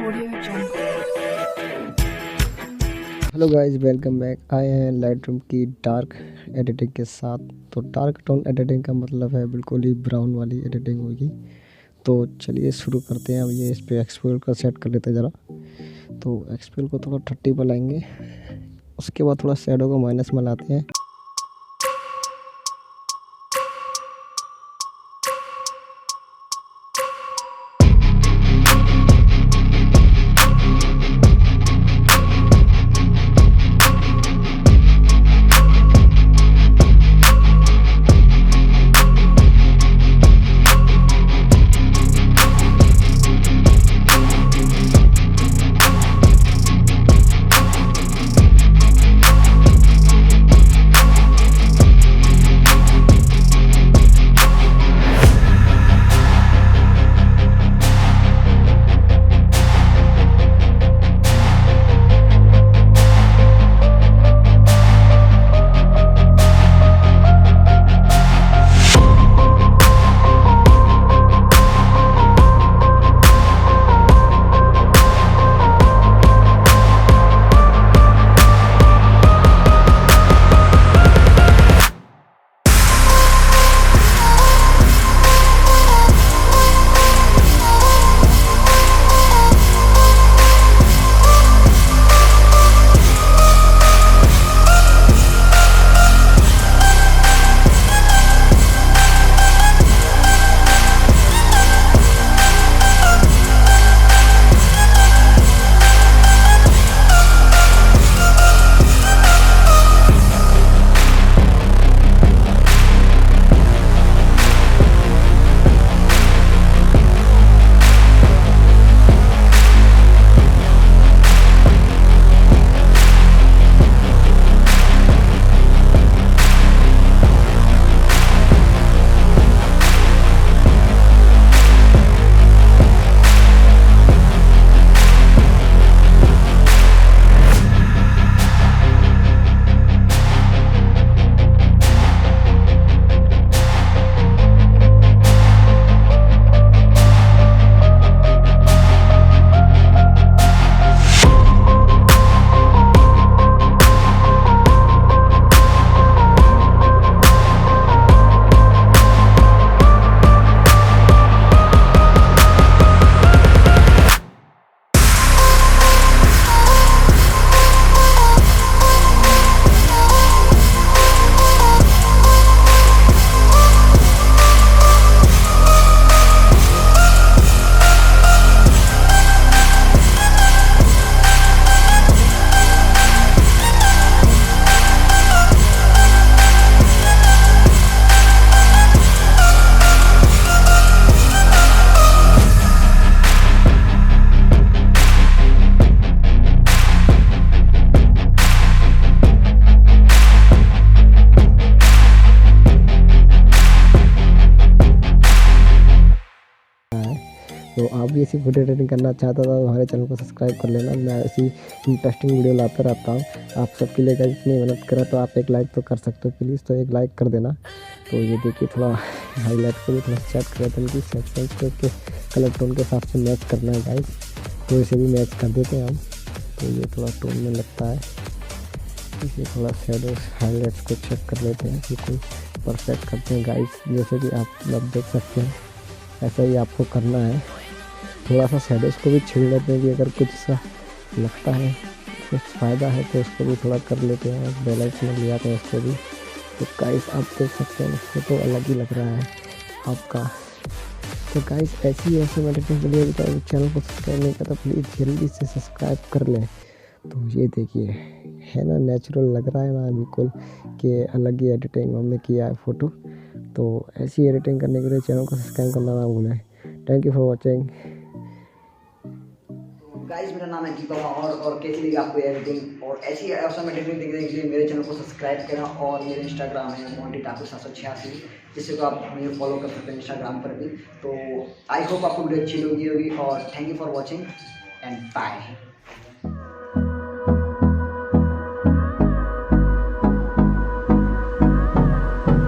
Hello guys, welcome back. आए हैं Lightroom की डार्क एडिटिंग के साथ। तो डार्क टोन एडिटिंग का मतलब है बिल्कुल ही ब्राउन वाली एडिटिंग होगी। तो चलिए शुरू करते हैं। अब ये इस पे एक्सपोजर का सेट कर लेते हैं ज़रा। तो एक्सपोजर को थोड़ा 30 पर लाएंगे। उसके बाद थोड़ा शैडो को माइनस में लाते हैं। तो आप भी ऐसी वीडियो एडिटिंग करना चाहता था तो हमारे चैनल को सब्सक्राइब कर लेना। मैं ऐसी इंटरेस्टिंग वीडियो लाता रहता हूँ। आप सबके लिए इतनी मेहनत करा तो आप एक लाइक तो कर सकते हो प्लीज़। तो एक लाइक कर देना। तो ये देखिए थोड़ा हाईलाइट को भी थोड़ा सेट कर देते हैं कि सेट के कलर टोन के हिसाब से मैच करना है गाइस। तो इसे भी मैच कर देते हैं हम। तो ये थोड़ा टोन में लगता है। इसे थोड़ा शेडो हाईलाइट्स को चेक कर लेते हैं, बिल्कुल परफेक्ट करते हैं गाइस। जैसे कि आप लोग देख सकते हैं ऐसा ही आपको करना है। थोड़ा सा शेडोज़ को भी छीड़ लेते हैं कि अगर कुछ सा लगता है कुछ फ़ायदा है तो उसको भी थोड़ा कर लेते हैं, बैलेंस में ले आते हैं उसको भी। तो गाइस आप देख सकते हैं फोटो अलग ही लग रहा है आपका। तो गाइस ऐसी एडिटिंग के लिए तो चैनल को सब्सक्राइब नहीं करता प्लीज़ जल्दी से सब्सक्राइब कर लें। तो ये देखिए है ना, नेचुरल लग रहा है ना बिल्कुल कि अलग ही एडिटिंग हमने किया है फ़ोटो। तो ऐसी एडिटिंग करने के लिए चैनल को सब्सक्राइब करना ना भूलें। Thank you for watching. Guys मेरा नाम है दीपक और कैसी लगी आपको एडिटिंग और ऐसी ऑसम एडिटिंग देखने के लिए मेरे चैनल को सब्सक्राइब करना। और मेरे इंस्टाग्राम है मोडी 786, जिससे को आप मुझे फॉलो कर सकते हैं इंस्टाग्राम पर भी। तो आई होप आपको वीडियो अच्छी लगी होगी और thank you for watching and bye.